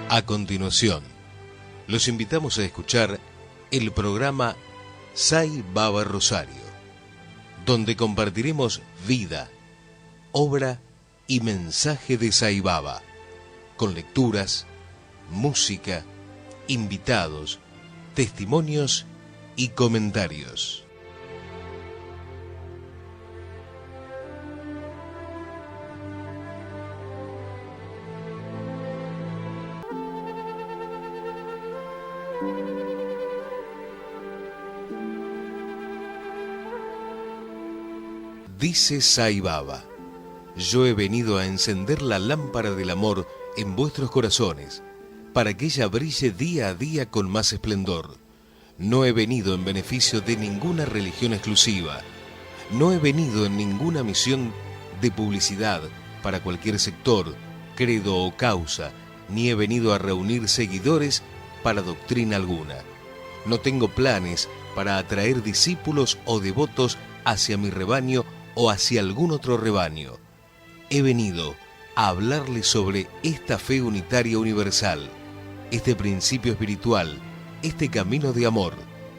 A continuación, los invitamos a escuchar el programa Sai Baba Rosario, donde compartiremos vida, obra y mensaje de Sai Baba, con lecturas, música, invitados, testimonios y comentarios. Dice Sai Baba: yo he venido a encender la lámpara del amor en vuestros corazones, para que ella brille día a día con más esplendor. No he venido en beneficio de ninguna religión exclusiva. No he venido en ninguna misión de publicidad para cualquier sector, credo o causa, ni he venido a reunir seguidores para doctrina alguna. No tengo planes para atraer discípulos o devotos hacia mi rebaño o hacia algún otro rebaño. He venido a hablarles sobre esta fe unitaria universal, este principio espiritual, este camino de amor,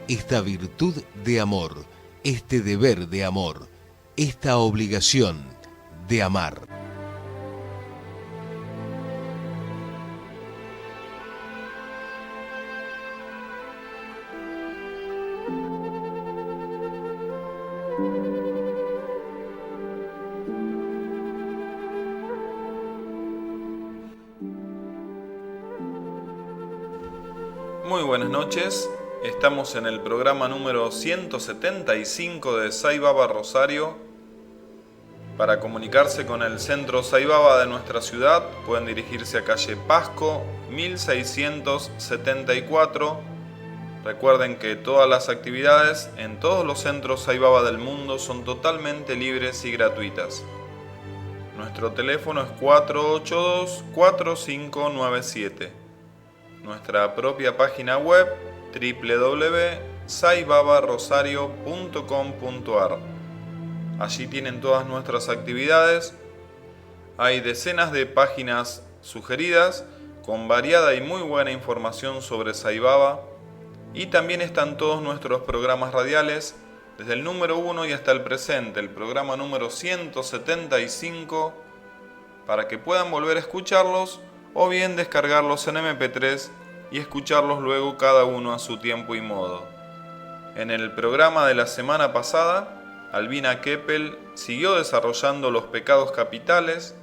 esta virtud de amor, este deber de amor, esta obligación de amar. Muy buenas noches, estamos en el programa número 175 de Sai Baba Rosario. Para comunicarse con el centro Sai Baba de nuestra ciudad pueden dirigirse a calle Pasco 1674. Recuerden que todas las actividades en todos los centros Sai Baba del mundo son totalmente libres y gratuitas. Nuestro teléfono es 482-4597. Nuestra propia página web www.saibabarosario.com.ar. Allí tienen todas nuestras actividades. Hay decenas de páginas sugeridas con variada y muy buena información sobre Sai Baba. Y también están todos nuestros programas radiales, desde el número 1 y hasta el presente, el programa número 175, para que puedan volver a escucharlos o bien descargarlos en MP3 y escucharlos luego cada uno a su tiempo y modo. En el programa de la semana pasada, Albina Keppel siguió desarrollando los pecados capitales.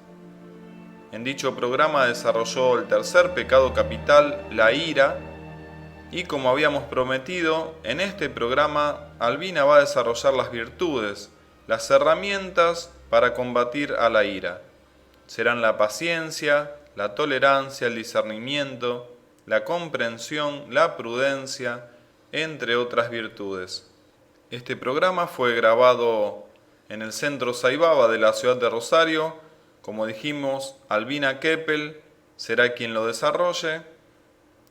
En dicho programa desarrolló el tercer pecado capital, la ira, y como habíamos prometido, en este programa Albina va a desarrollar las virtudes, las herramientas para combatir a la ira. Serán la paciencia, la tolerancia, el discernimiento, la comprensión, la prudencia, entre otras virtudes. Este programa fue grabado en el centro Sai Baba de la ciudad de Rosario. Como dijimos, Albina Keppel será quien lo desarrolle,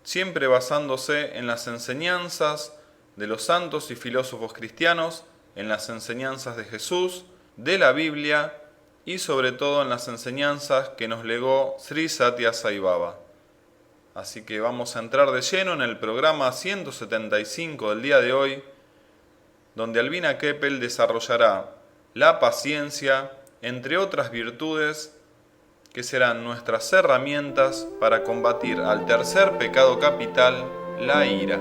siempre basándose en las enseñanzas de los santos y filósofos cristianos, en las enseñanzas de Jesús, de la Biblia y sobre todo en las enseñanzas que nos legó Sri Satya Sai Baba. Así que vamos a entrar de lleno en el programa 175 del día de hoy, donde Albina Keppel desarrollará la paciencia, entre otras virtudes, que serán nuestras herramientas para combatir al tercer pecado capital, la ira.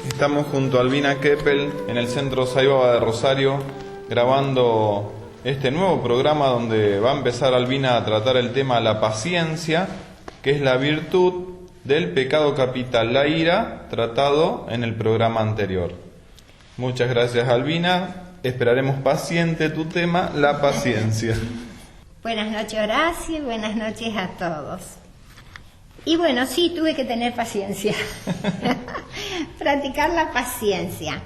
Estamos junto a Albina Keppel en el centro Sai Baba de Rosario, grabando este nuevo programa donde va a empezar Albina a tratar el tema la paciencia, que es la virtud del pecado capital, la ira, tratado en el programa anterior. Muchas gracias, Albina. Esperaremos paciente tu tema, la paciencia. Buenas noches, Horacio, y buenas noches a todos. Y bueno, sí, tuve que tener paciencia. Practicar la paciencia.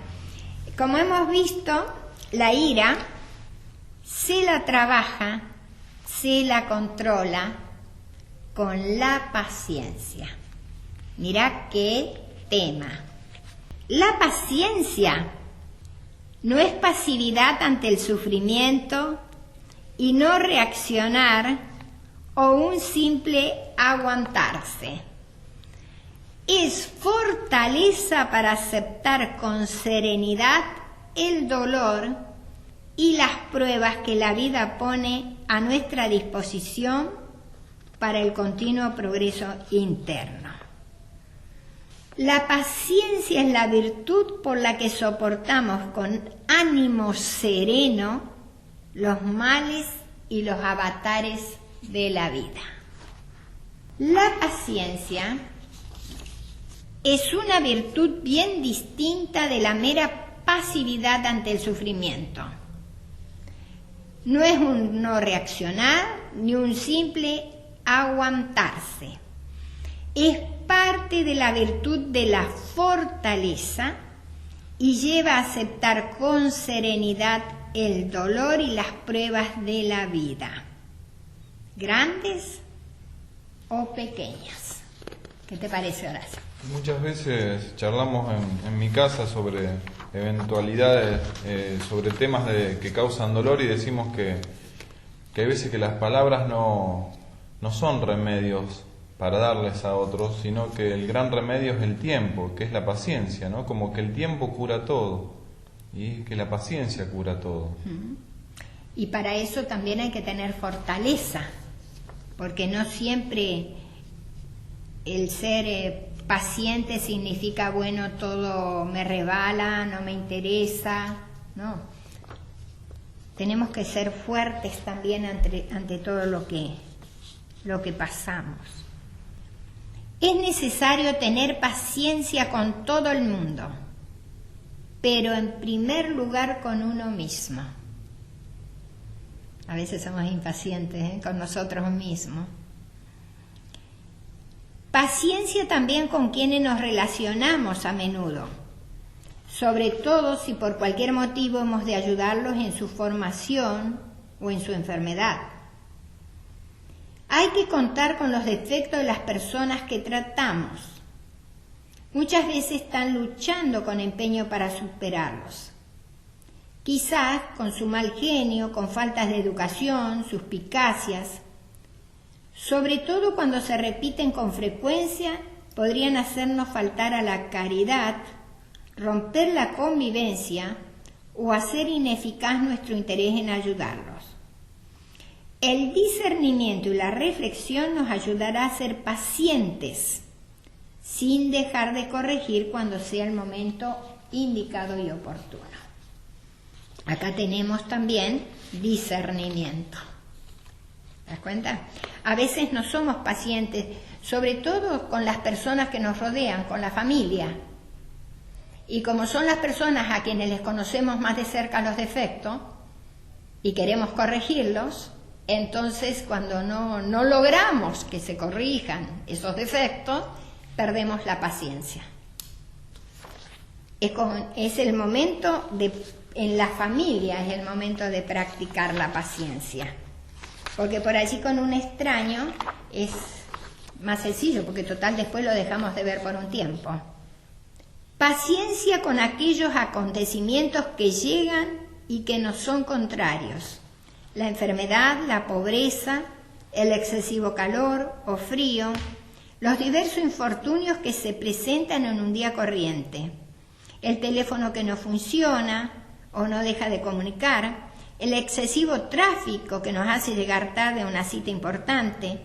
Como hemos visto, la ira se la trabaja, se la controla con la paciencia. Mirá qué tema. La paciencia no es pasividad ante el sufrimiento y no reaccionar o un simple aguantarse. Es fortaleza para aceptar con serenidad el dolor y las pruebas que la vida pone a nuestra disposición para el continuo progreso interno. La paciencia es la virtud por la que soportamos con ánimo sereno los males y los avatares de la vida. La paciencia es una virtud bien distinta de la mera pasividad ante el sufrimiento. No es un no reaccionar ni un simple aguantarse. Es parte de la virtud de la fortaleza y lleva a aceptar con serenidad el dolor y las pruebas de la vida, grandes o pequeñas. ¿Qué te parece, Horacio? Muchas veces charlamos en mi casa sobre eventualidades, sobre temas que causan dolor, y decimos que hay veces que las palabras no son remedios para darles a otros, sino que el gran remedio es el tiempo, que es la paciencia, ¿no? Como que el tiempo cura todo y que la paciencia cura todo. Y para eso también hay que tener fortaleza, porque no siempre el ser paciente significa, bueno, todo me rebala, no me interesa, no. Tenemos que ser fuertes también ante todo lo que pasamos. Es necesario tener paciencia con todo el mundo, pero en primer lugar con uno mismo. A veces somos impacientes con nosotros mismos. Paciencia también con quienes nos relacionamos a menudo, sobre todo si por cualquier motivo hemos de ayudarlos en su formación o en su enfermedad. Hay que contar con los defectos de las personas que tratamos. Muchas veces están luchando con empeño para superarlos. Quizás con su mal genio, con faltas de educación, suspicacias. Sobre todo cuando se repiten con frecuencia, podrían hacernos faltar a la caridad, romper la convivencia o hacer ineficaz nuestro interés en ayudarlos. El discernimiento y la reflexión nos ayudará a ser pacientes, sin dejar de corregir cuando sea el momento indicado y oportuno. Acá tenemos también discernimiento. ¿Te das cuenta? A veces no somos pacientes, sobre todo con las personas que nos rodean, con la familia. Y como son las personas a quienes les conocemos más de cerca los defectos y queremos corregirlos, entonces cuando no logramos que se corrijan esos defectos, perdemos la paciencia. Es el momento en la familia es el momento de practicar la paciencia. Porque por allí con un extraño es más sencillo, porque total después lo dejamos de ver por un tiempo. Paciencia con aquellos acontecimientos que llegan y que nos son contrarios. La enfermedad, la pobreza, el excesivo calor o frío, los diversos infortunios que se presentan en un día corriente, el teléfono que no funciona o no deja de comunicar, el excesivo tráfico que nos hace llegar tarde a una cita importante,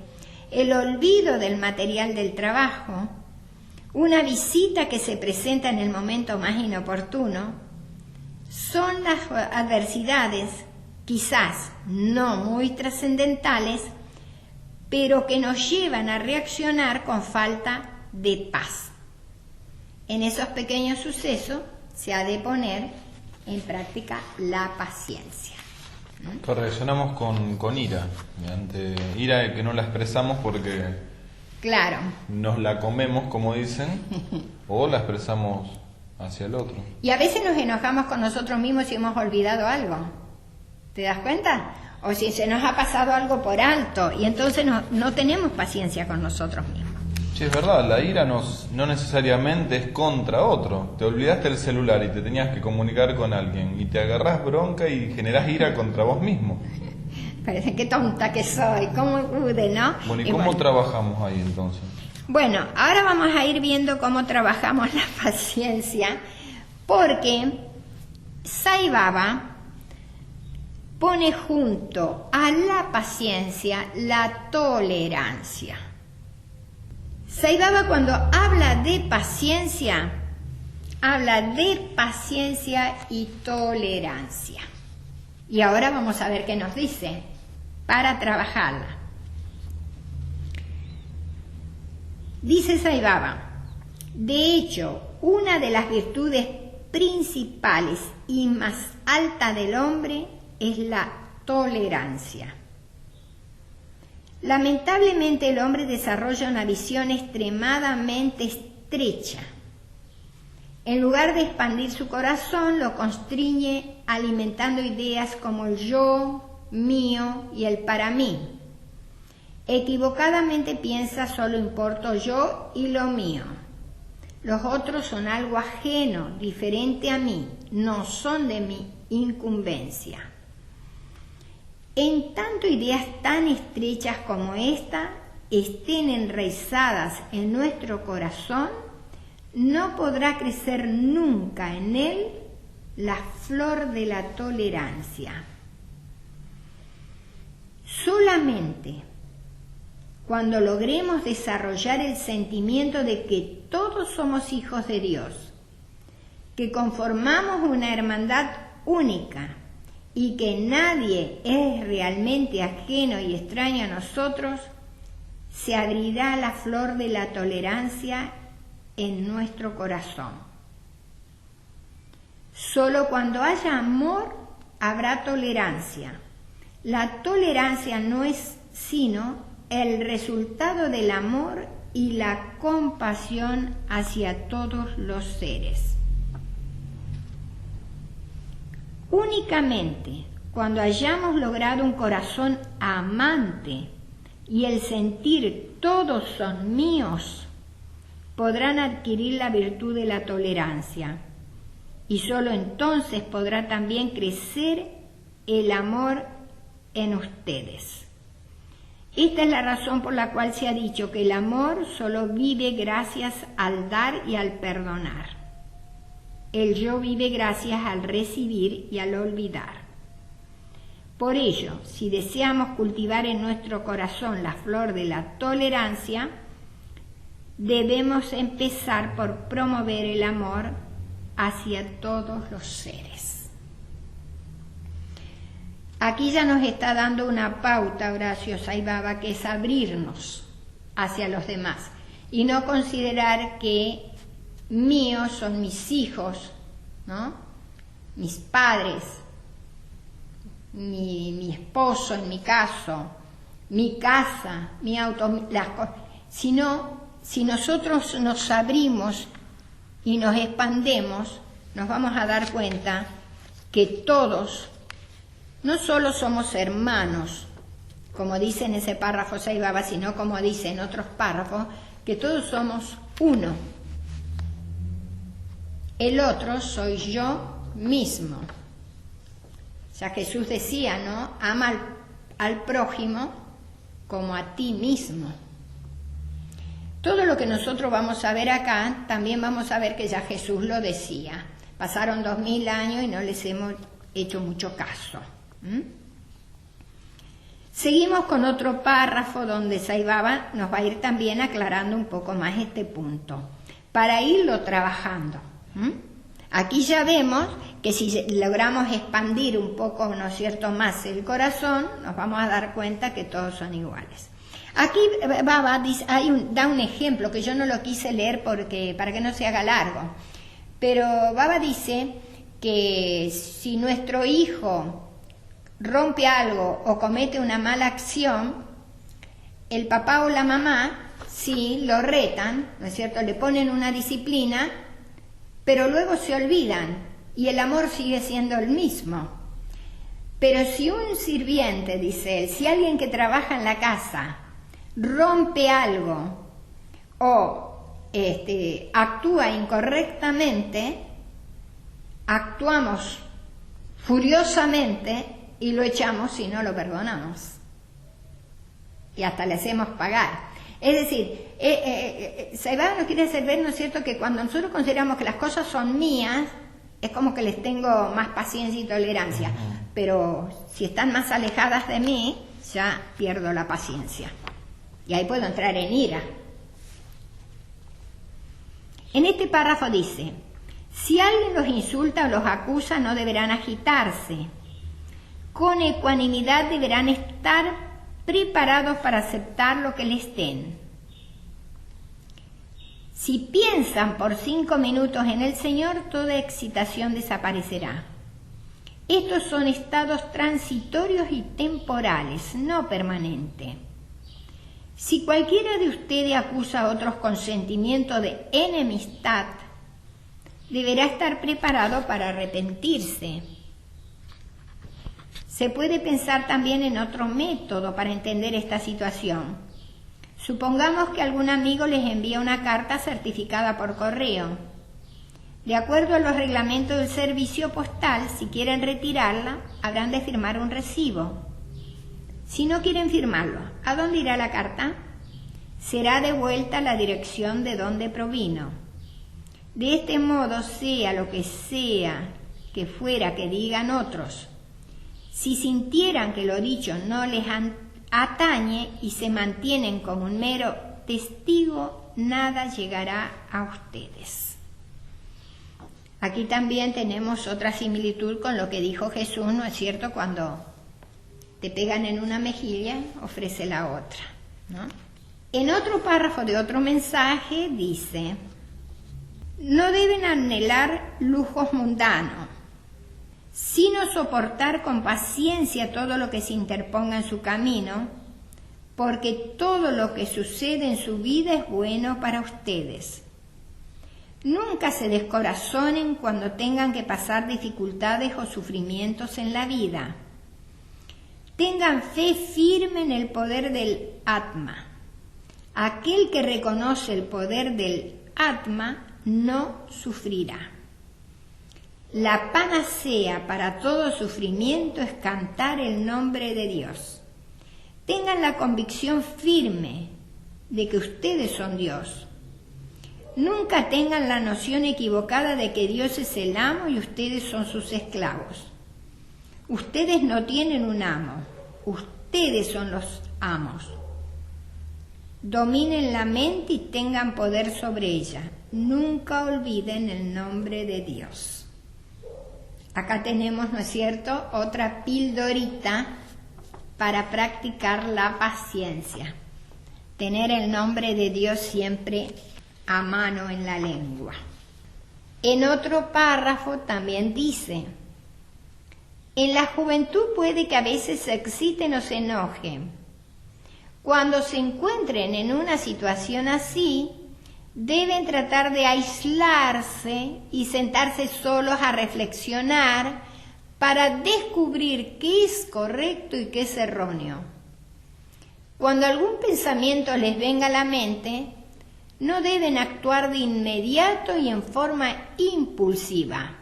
el olvido del material del trabajo, una visita que se presenta en el momento más inoportuno, son las adversidades, quizás no muy trascendentales, pero que nos llevan a reaccionar con falta de paz. En esos pequeños sucesos se ha de poner en práctica la paciencia. Reaccionamos con ira, ante ira que no la expresamos porque claro, nos la comemos, como dicen, o la expresamos hacia el otro. Y a veces nos enojamos con nosotros mismos si hemos olvidado algo. ¿Te das cuenta? O si se nos ha pasado algo por alto y entonces no tenemos paciencia con nosotros mismos. Sí, es verdad, la ira no necesariamente es contra otro. Te olvidaste el celular y te tenías que comunicar con alguien y te agarrás bronca y generás ira contra vos mismo. Parece que tonta que soy, ¿cómo pude, no? Bueno, ¿y cómo trabajamos ahí entonces? Bueno, ahora vamos a ir viendo cómo trabajamos la paciencia, porque Sai Baba pone junto a la paciencia la tolerancia. Sai Baba, cuando habla de paciencia y tolerancia. Y ahora vamos a ver qué nos dice para trabajarla. Dice Sai Baba: de hecho, una de las virtudes principales y más alta del hombre es la tolerancia. Lamentablemente el hombre desarrolla una visión extremadamente estrecha. En lugar de expandir su corazón, lo constriñe alimentando ideas como el yo, mío y el para mí. Equivocadamente piensa: solo importo yo y lo mío. Los otros son algo ajeno, diferente a mí, no son de mi incumbencia. En tanto ideas tan estrechas como esta estén enraizadas en nuestro corazón, no podrá crecer nunca en él la flor de la tolerancia. Solamente cuando logremos desarrollar el sentimiento de que todos somos hijos de Dios, que conformamos una hermandad única y que nadie es realmente ajeno y extraño a nosotros, se abrirá la flor de la tolerancia en nuestro corazón. Solo cuando haya amor habrá tolerancia. La tolerancia no es sino el resultado del amor y la compasión hacia todos los seres. Únicamente cuando hayamos logrado un corazón amante y el sentir todos son míos, podrán adquirir la virtud de la tolerancia, y solo entonces podrá también crecer el amor en ustedes. Esta es la razón por la cual se ha dicho que el amor solo vive gracias al dar y al perdonar. El yo vive gracias al recibir y al olvidar. Por ello, si deseamos cultivar en nuestro corazón la flor de la tolerancia, debemos empezar por promover el amor hacia todos los seres. Aquí ya nos está dando una pauta Horacio Sai Baba, que es abrirnos hacia los demás y no considerar que míos son mis hijos, ¿no? Mis padres, mi esposo en mi caso, mi casa, mi auto, sino si nosotros nos abrimos y nos expandemos, nos vamos a dar cuenta que todos no solo somos hermanos, como dice en ese párrafo Sai Baba, sino como dice en otros párrafos, que todos somos uno. El otro soy yo mismo. Ya Jesús decía, ¿no? Ama al prójimo como a ti mismo. Todo lo que nosotros vamos a ver acá, también vamos a ver que ya Jesús lo decía. Pasaron 2000 años y no les hemos hecho mucho caso. Seguimos con otro párrafo donde Sai Baba nos va a ir también aclarando un poco más este punto, para irlo trabajando. Aquí ya vemos que si logramos expandir un poco, ¿no es cierto?, más el corazón, nos vamos a dar cuenta que todos son iguales. Aquí Baba dice, da un ejemplo que yo no lo quise leer para que no se haga largo, pero Baba dice que si nuestro hijo rompe algo o comete una mala acción, el papá o la mamá sí lo retan, ¿no es cierto?, le ponen una disciplina, pero luego se olvidan y el amor sigue siendo el mismo. Pero si un sirviente, dice él, si alguien que trabaja en la casa rompe algo o actúa incorrectamente, actuamos furiosamente y lo echamos si no lo perdonamos. Y hasta le hacemos pagar. Es decir, Saibaba nos quiere hacer ver, ¿no es cierto?, que cuando nosotros consideramos que las cosas son mías, es como que les tengo más paciencia y tolerancia. Pero si están más alejadas de mí, ya pierdo la paciencia. Y ahí puedo entrar en ira. En este párrafo dice: si alguien los insulta o los acusa, no deberán agitarse. Con ecuanimidad deberán estar preparados para aceptar lo que les den. Si piensan por 5 minutos en el Señor, toda excitación desaparecerá. Estos son estados transitorios y temporales, no permanentes. Si cualquiera de ustedes acusa a otros con sentimiento de enemistad, deberá estar preparado para arrepentirse. Se puede pensar también en otro método para entender esta situación. Supongamos que algún amigo les envía una carta certificada por correo. De acuerdo a los reglamentos del servicio postal, si quieren retirarla, habrán de firmar un recibo. Si no quieren firmarlo, ¿a dónde irá la carta? Será devuelta a la dirección de donde provino. De este modo, sea lo que sea que fuera que digan otros, si sintieran que lo dicho no les atañe y se mantienen como un mero testigo, nada llegará a ustedes. Aquí también tenemos otra similitud con lo que dijo Jesús, ¿no es cierto? Cuando te pegan en una mejilla, ofrece la otra, ¿no? En otro párrafo de otro mensaje dice: no deben anhelar lujos mundanos, sino soportar con paciencia todo lo que se interponga en su camino, porque todo lo que sucede en su vida es bueno para ustedes. Nunca se descorazonen cuando tengan que pasar dificultades o sufrimientos en la vida. Tengan fe firme en el poder del Atma. Aquel que reconoce el poder del Atma no sufrirá. La panacea para todo sufrimiento es cantar el nombre de Dios. Tengan la convicción firme de que ustedes son Dios. Nunca tengan la noción equivocada de que Dios es el amo y ustedes son sus esclavos. Ustedes no tienen un amo, ustedes son los amos. Dominen la mente y tengan poder sobre ella. Nunca olviden el nombre de Dios. Acá tenemos, ¿no es cierto?, otra pildorita para practicar la paciencia. Tener el nombre de Dios siempre a mano en la lengua. En otro párrafo también dice: en la juventud puede que a veces se exciten o se enojen. Cuando se encuentren en una situación así, deben tratar de aislarse y sentarse solos a reflexionar para descubrir qué es correcto y qué es erróneo. Cuando algún pensamiento les venga a la mente, no deben actuar de inmediato y en forma impulsiva.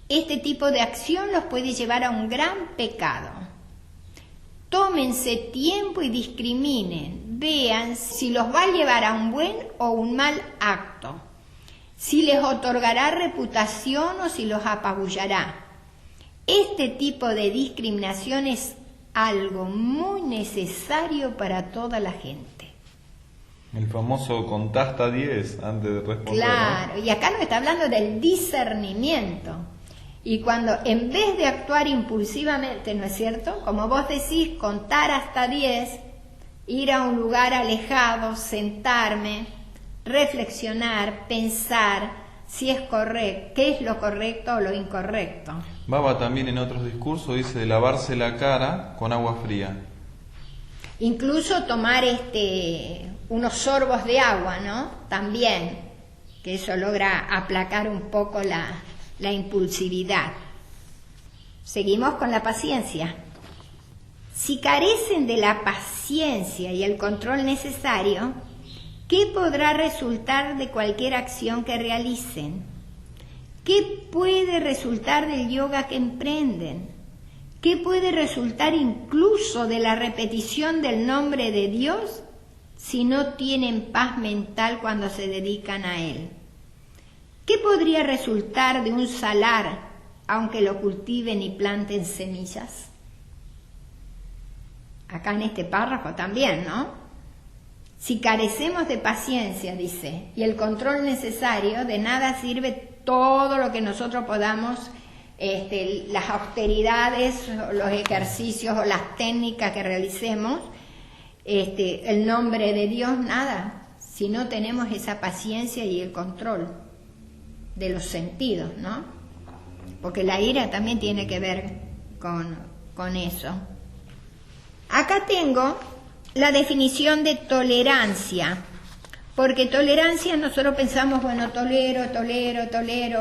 Este tipo de acción los puede llevar a un gran pecado. Tómense tiempo y discriminen. Vean si los va a llevar a un buen o un mal acto, si les otorgará reputación o si los apabullará. Este tipo de discriminación es algo muy necesario para toda la gente. El famoso contá hasta 10 antes de responder. Claro, ¿no? Y acá nos está hablando del discernimiento. Y cuando en vez de actuar impulsivamente, ¿no es cierto?, como vos decís, contar hasta 10, ir a un lugar alejado, sentarme, reflexionar, pensar si es correcto, qué es lo correcto o lo incorrecto. Baba también en otros discursos dice de lavarse la cara con agua fría. Incluso tomar unos sorbos de agua, ¿no? También, que eso logra aplacar un poco la impulsividad. Seguimos con la paciencia. Si carecen de la paciencia y el control necesario, ¿Qué podrá resultar de cualquier acción que realicen? ¿Qué puede resultar del yoga que emprenden? ¿Qué puede resultar incluso de la repetición del nombre de Dios si no tienen paz mental cuando se dedican a Él? ¿Qué podría resultar de un salar aunque lo cultiven y planten semillas? Acá en este párrafo también, ¿no? Si carecemos de paciencia, dice, y el control necesario, de nada sirve todo lo que nosotros podamos, las austeridades, los ejercicios o las técnicas que realicemos, el nombre de Dios, nada, si no tenemos esa paciencia y el control de los sentidos, ¿no? Porque la ira también tiene que ver con eso. Acá tengo la definición de tolerancia, porque tolerancia nosotros pensamos, bueno, tolero,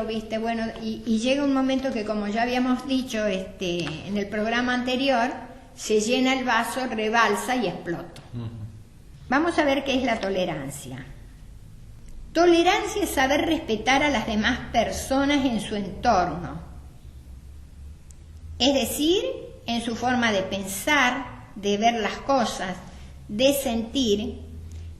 ¿viste? Bueno, y llega un momento que, como ya habíamos dicho en el programa anterior, se llena el vaso, rebalsa y explota. Vamos a ver qué es la tolerancia. Tolerancia es saber respetar a las demás personas en su entorno, es decir, en su forma de pensar, de ver las cosas, de sentir,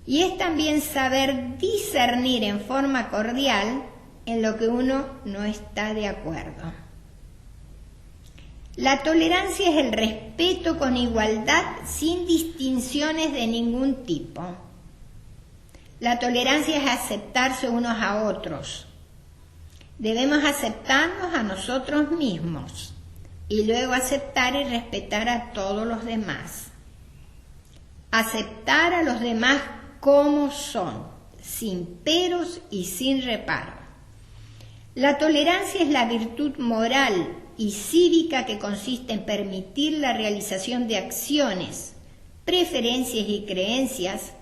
y es también saber discernir en forma cordial en lo que uno no está de acuerdo. La tolerancia es el respeto con igualdad sin distinciones de ningún tipo. La tolerancia es aceptarse unos a otros. Debemos aceptarnos a nosotros mismos y luego aceptar y respetar a todos los demás. Aceptar a los demás como son, sin peros y sin reparo. La tolerancia es la virtud moral y cívica que consiste en permitir la realización de acciones, preferencias y creencias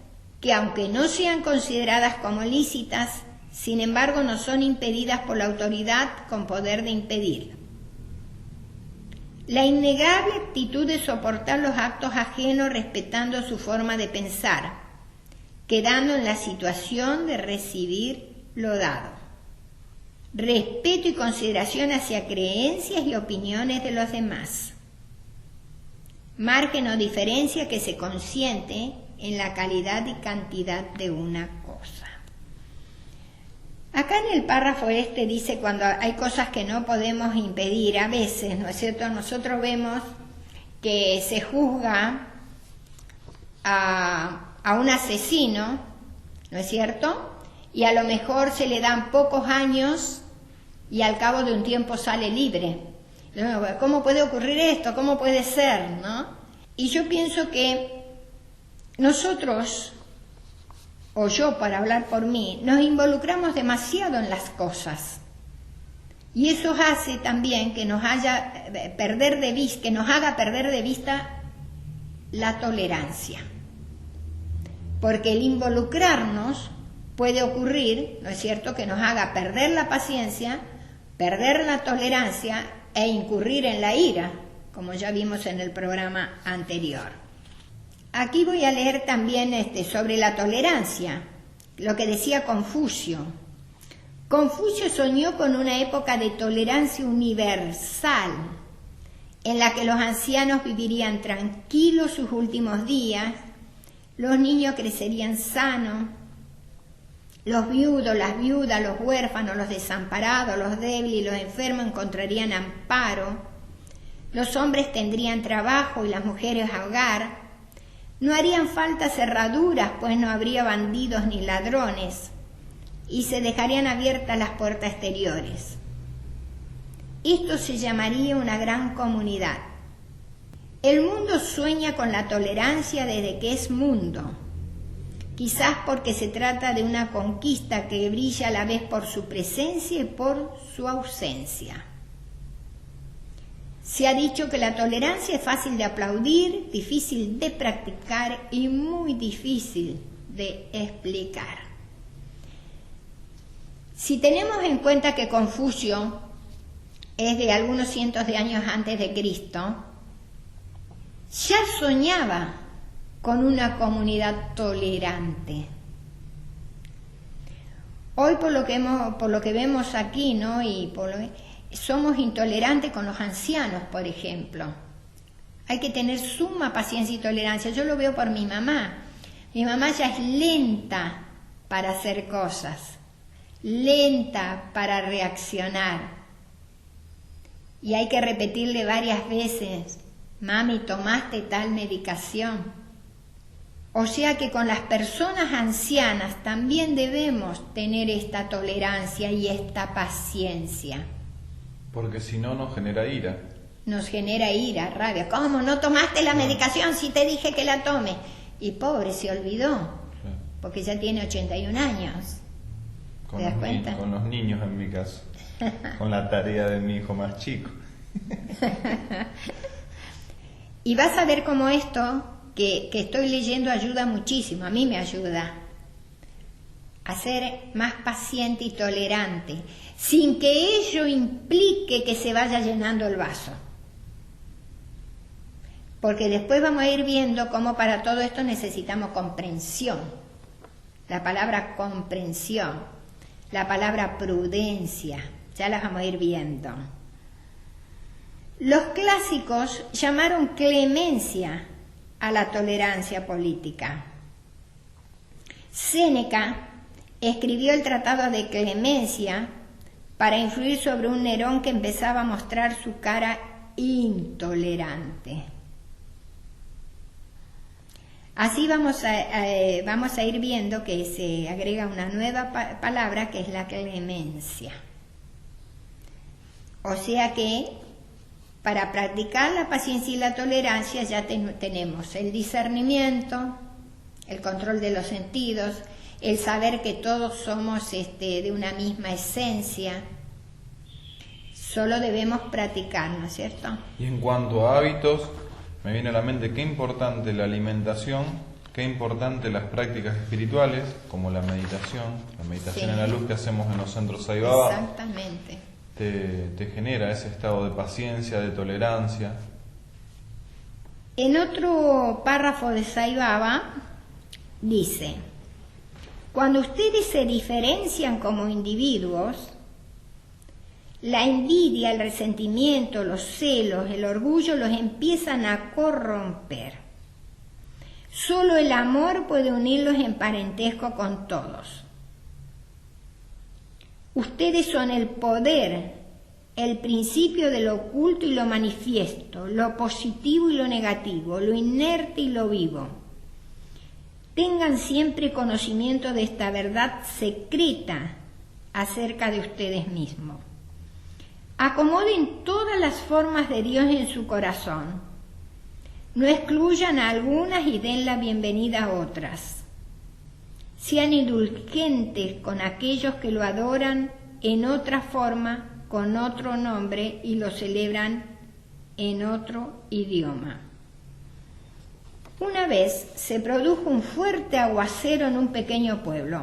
que, aunque no sean consideradas como lícitas, sin embargo no son impedidas por la autoridad con poder de impedirlo. La innegable actitud de soportar los actos ajenos respetando su forma de pensar, quedando en la situación de recibir lo dado. Respeto y consideración hacia creencias y opiniones de los demás. Margen o diferencia que se consiente en la calidad y cantidad de una cosa. Acá en el párrafo dice cuando hay cosas que no podemos impedir, a veces, ¿no es cierto? Nosotros vemos que se juzga a un asesino, ¿no es cierto? Y a lo mejor se le dan pocos años y al cabo de un tiempo sale libre. ¿Cómo puede ocurrir esto? ¿Cómo puede ser? ¿No? Y yo pienso que nosotros, o yo para hablar por mí, nos involucramos demasiado en las cosas. Y eso hace también que nos haga perder de vista la tolerancia. Porque el involucrarnos puede ocurrir, ¿no es cierto?, que nos haga perder la paciencia, perder la tolerancia e incurrir en la ira, como ya vimos en el programa anterior. Aquí voy a leer también sobre la tolerancia, lo que decía Confucio. Confucio soñó con una época de tolerancia universal, en la que los ancianos vivirían tranquilos sus últimos días, los niños crecerían sanos, los viudos, las viudas, los huérfanos, los desamparados, los débiles y los enfermos encontrarían amparo, los hombres tendrían trabajo y las mujeres hogar, no harían falta cerraduras, pues no habría bandidos ni ladrones, y se dejarían abiertas las puertas exteriores. Esto se llamaría una gran comunidad. El mundo sueña con la tolerancia desde que es mundo, quizás porque se trata de una conquista que brilla a la vez por su presencia y por su ausencia. Se ha dicho que la tolerancia es fácil de aplaudir, difícil de practicar y muy difícil de explicar. Si tenemos en cuenta que Confucio es de algunos cientos de años antes de Cristo, ya soñaba con una comunidad tolerante. Hoy por lo que vemos aquí, ¿no? Somos intolerantes con los ancianos, por ejemplo. Hay que tener suma paciencia y tolerancia. Yo lo veo por mi mamá. Mi mamá ya es lenta para hacer cosas, lenta para reaccionar. Y hay que repetirle varias veces: mami, ¿tomaste tal medicación? O sea que con las personas ancianas también debemos tener esta tolerancia y esta paciencia. Porque si no nos genera ira. Nos genera ira, rabia. ¿Cómo no tomaste la medicación si te dije que la tome? Y pobre, se olvidó, porque ya tiene 81 años. ¿Te das cuenta? Con los niños en mi caso, con la tarea de mi hijo más chico. Y vas a ver cómo esto que estoy leyendo ayuda muchísimo, a mí me ayuda a ser más paciente y tolerante, sin que ello implique que se vaya llenando el vaso. Porque después vamos a ir viendo cómo para todo esto necesitamos comprensión. La palabra comprensión, la palabra prudencia, ya las vamos a ir viendo. Los clásicos llamaron clemencia a la tolerancia política. Séneca escribió el Tratado de Clemencia para influir sobre un Nerón que empezaba a mostrar su cara intolerante. Así vamos a ir viendo que se agrega una nueva palabra que es la clemencia. O sea que para practicar la paciencia y la tolerancia ya tenemos el discernimiento, el control de los sentidos, el saber que todos somos de una misma esencia. Solo debemos practicar, ¿no es cierto? Y en cuanto a hábitos, me viene a la mente qué importante la alimentación, qué importante las prácticas espirituales, como la meditación Sí. en la luz que hacemos en los centros Sai Baba. Exactamente. Te genera ese estado de paciencia, de tolerancia. En otro párrafo de Sai Baba dice: cuando ustedes se diferencian como individuos, la envidia, el resentimiento, los celos, el orgullo los empiezan a corromper. Solo el amor puede unirlos en parentesco con todos. Ustedes son el poder, el principio de lo oculto y lo manifiesto, lo positivo y lo negativo, lo inerte y lo vivo. Tengan siempre conocimiento de esta verdad secreta acerca de ustedes mismos. Acomoden todas las formas de Dios en su corazón. No excluyan a algunas y den la bienvenida a otras. Sean indulgentes con aquellos que lo adoran en otra forma, con otro nombre y lo celebran en otro idioma. Una vez se produjo un fuerte aguacero en un pequeño pueblo.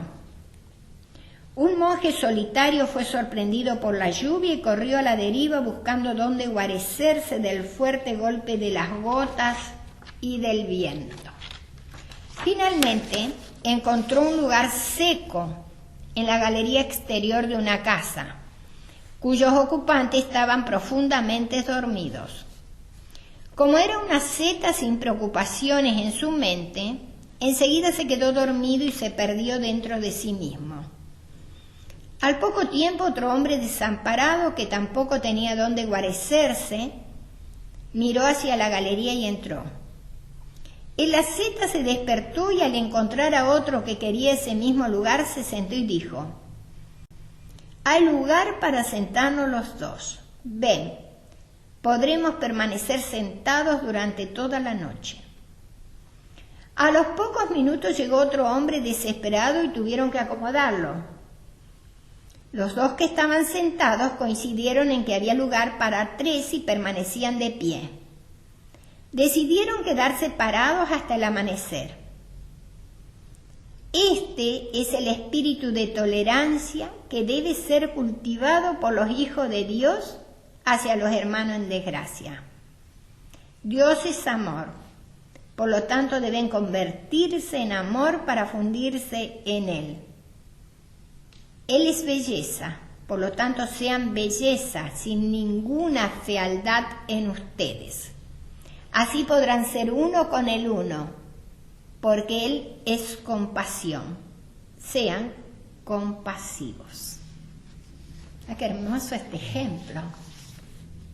Un monje solitario fue sorprendido por la lluvia y corrió a la deriva buscando dónde guarecerse del fuerte golpe de las gotas y del viento. Finalmente encontró un lugar seco en la galería exterior de una casa, cuyos ocupantes estaban profundamente dormidos. Como era una seta sin preocupaciones en su mente, enseguida se quedó dormido y se perdió dentro de sí mismo. Al poco tiempo otro hombre desamparado, que tampoco tenía dónde guarecerse, miró hacia la galería y entró. El asceta se despertó y al encontrar a otro que quería ese mismo lugar se sentó y dijo: «Hay lugar para sentarnos los dos. Ven, podremos permanecer sentados durante toda la noche». A los pocos minutos llegó otro hombre desesperado y tuvieron que acomodarlo. Los dos que estaban sentados coincidieron en que había lugar para 3 y permanecían de pie. Decidieron quedarse parados hasta el amanecer. Este es el espíritu de tolerancia que debe ser cultivado por los hijos de Dios hacia los hermanos en desgracia. Dios es amor, por lo tanto deben convertirse en amor para fundirse en Él. Él es belleza, por lo tanto sean belleza sin ninguna fealdad en ustedes. Así podrán ser uno con el uno, porque Él es compasión. Sean compasivos. Ah, qué hermoso este ejemplo.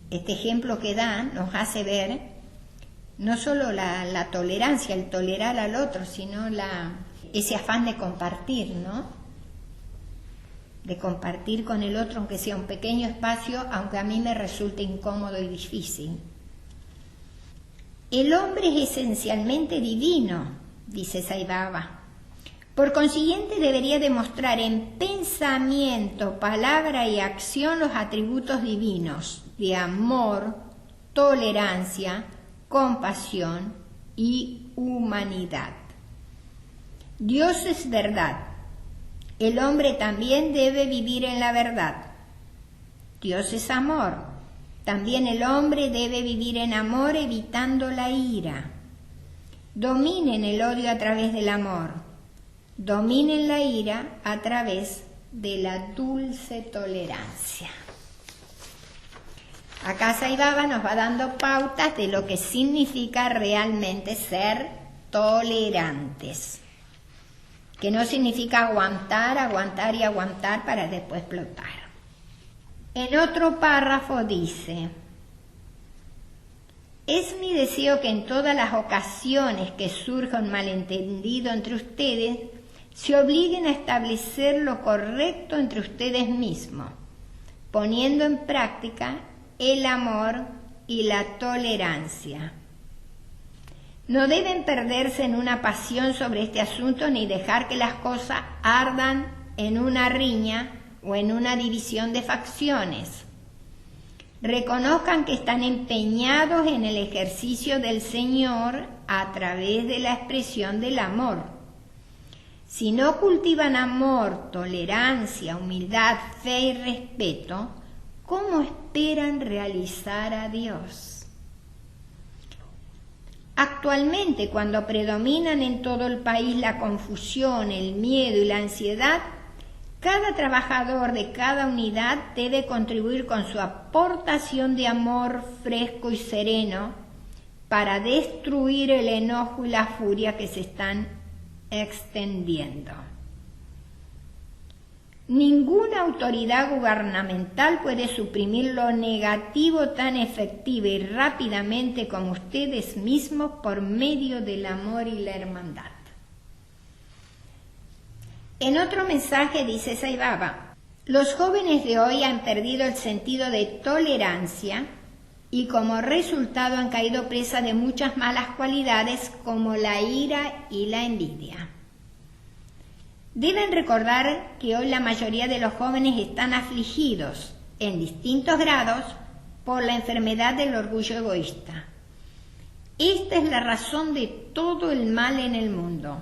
Este ejemplo que da nos hace ver no solo la tolerancia, el tolerar al otro, sino ese afán de compartir, ¿no? De compartir con el otro, aunque sea un pequeño espacio, aunque a mí me resulte incómodo y difícil. El hombre es esencialmente divino, dice Sai Baba. Por consiguiente, debería demostrar en pensamiento, palabra y acción los atributos divinos de amor, tolerancia, compasión y humanidad. Dios es verdad. El hombre también debe vivir en la verdad. Dios es amor. También el hombre debe vivir en amor, evitando la ira. Dominen el odio a través del amor. Dominen la ira a través de la dulce tolerancia. Acá Sai Baba nos va dando pautas de lo que significa realmente ser tolerantes. Que no significa aguantar, aguantar y aguantar para después explotar. En otro párrafo dice: es mi deseo que en todas las ocasiones que surja un malentendido entre ustedes, se obliguen a establecer lo correcto entre ustedes mismos, poniendo en práctica el amor y la tolerancia. No deben perderse en una pasión sobre este asunto ni dejar que las cosas ardan en una riña o en una división de facciones. Reconozcan que están empeñados en el ejercicio del Señor a través de la expresión del amor. Si no cultivan amor, tolerancia, humildad, fe y respeto, ¿cómo esperan realizar a Dios? Actualmente, cuando predominan en todo el país la confusión, el miedo y la ansiedad, cada trabajador de cada unidad debe contribuir con su aportación de amor fresco y sereno para destruir el enojo y la furia que se están extendiendo. Ninguna autoridad gubernamental puede suprimir lo negativo tan efectiva y rápidamente como ustedes mismos por medio del amor y la hermandad. En otro mensaje dice Sai Baba: los jóvenes de hoy han perdido el sentido de tolerancia y como resultado han caído presa de muchas malas cualidades como la ira y la envidia. Deben recordar que hoy la mayoría de los jóvenes están afligidos en distintos grados por la enfermedad del orgullo egoísta. Esta es la razón de todo el mal en el mundo.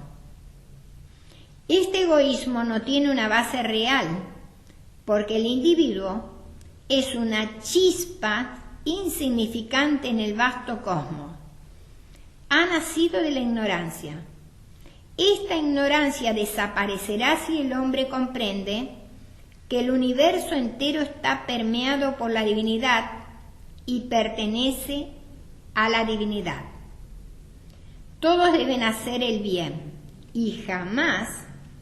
Este egoísmo no tiene una base real, porque el individuo es una chispa insignificante en el vasto cosmos. Ha nacido de la ignorancia. Esta ignorancia desaparecerá si el hombre comprende que el universo entero está permeado por la divinidad y pertenece a la divinidad. Todos deben hacer el bien y jamás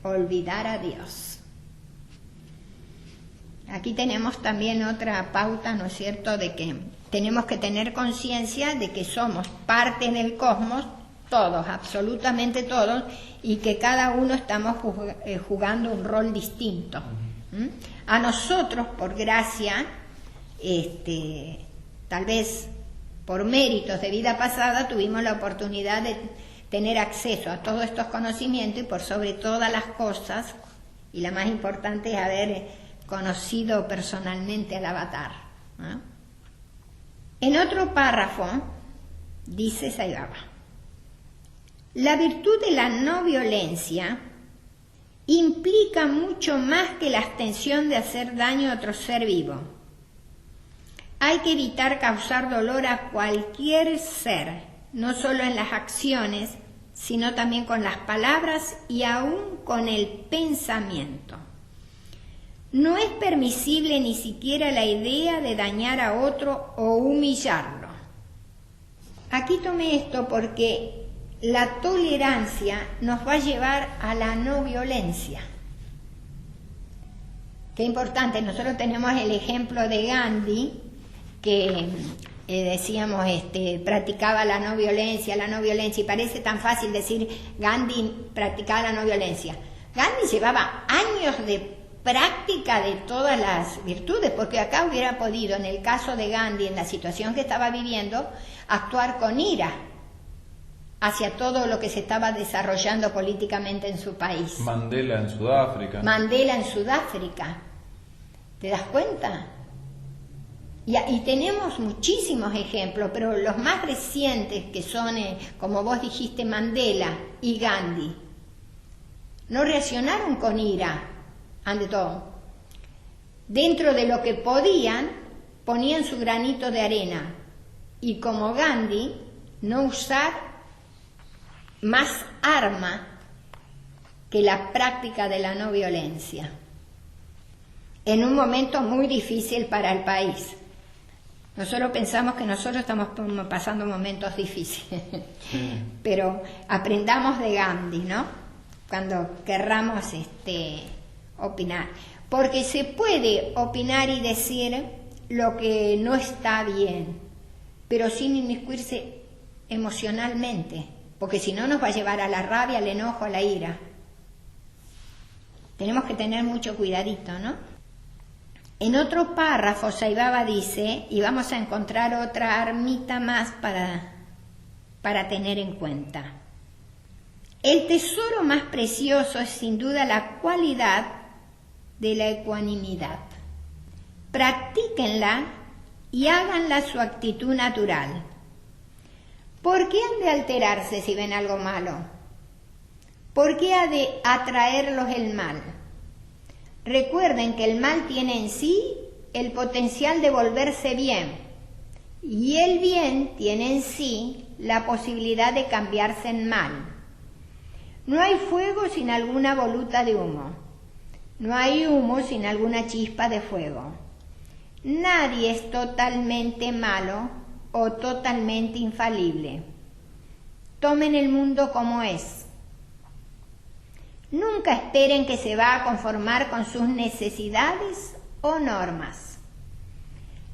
olvidar a Dios. Aquí tenemos también otra pauta, ¿no es cierto?, de que tenemos que tener conciencia de que somos parte del cosmos, todos, absolutamente todos, y que cada uno estamos jugando un rol distinto. A nosotros, por gracia, tal vez por méritos de vida pasada, tuvimos la oportunidad de tener acceso a todos estos conocimientos y por sobre todas las cosas, y la más importante es haber conocido personalmente al avatar, ¿no? En otro párrafo dice Sai Baba: la virtud de la no violencia implica mucho más que la abstención de hacer daño a otro ser vivo. Hay que evitar causar dolor a cualquier ser, no solo en las acciones, sino también con las palabras y aún con el pensamiento. no es permisible ni siquiera la idea de dañar a otro o humillarlo. Aquí tomé esto porque la tolerancia nos va a llevar a la no violencia. Qué importante, nosotros tenemos el ejemplo de Gandhi, que decíamos, practicaba la no violencia, y parece tan fácil decir Gandhi practicaba la no violencia. Gandhi llevaba años de práctica de todas las virtudes, porque acá hubiera podido, en el caso de Gandhi, en la situación que estaba viviendo, actuar con ira hacia todo lo que se estaba desarrollando políticamente en su país. Mandela en Sudáfrica. ¿Te das cuenta? Y tenemos muchísimos ejemplos, pero los más recientes, que son, como vos dijiste, Mandela y Gandhi, no reaccionaron con ira ante todo. Dentro de lo que podían, ponían su granito de arena. Y como Gandhi, no usar más arma que la práctica de la no violencia. En un momento muy difícil para el país. Nosotros pensamos que nosotros estamos pasando momentos difíciles, pero aprendamos de Gandhi, ¿no? Cuando querramos opinar. Porque se puede opinar y decir lo que no está bien, pero sin inmiscuirse emocionalmente, porque si no nos va a llevar a la rabia, al enojo, a la ira. Tenemos que tener mucho cuidadito, ¿no? En otro párrafo, Sai Baba dice, y vamos a encontrar otra armita más para tener en cuenta. El tesoro más precioso es sin duda la cualidad de la ecuanimidad. Practíquenla y háganla su actitud natural. ¿Por qué han de alterarse si ven algo malo? ¿Por qué ha de atraerlos el mal? Recuerden que el mal tiene en sí el potencial de volverse bien, y el bien tiene en sí la posibilidad de cambiarse en mal. No hay fuego sin alguna voluta de humo. No hay humo sin alguna chispa de fuego. Nadie es totalmente malo o totalmente infalible. Tomen el mundo como es. Nunca esperen que se va a conformar con sus necesidades o normas.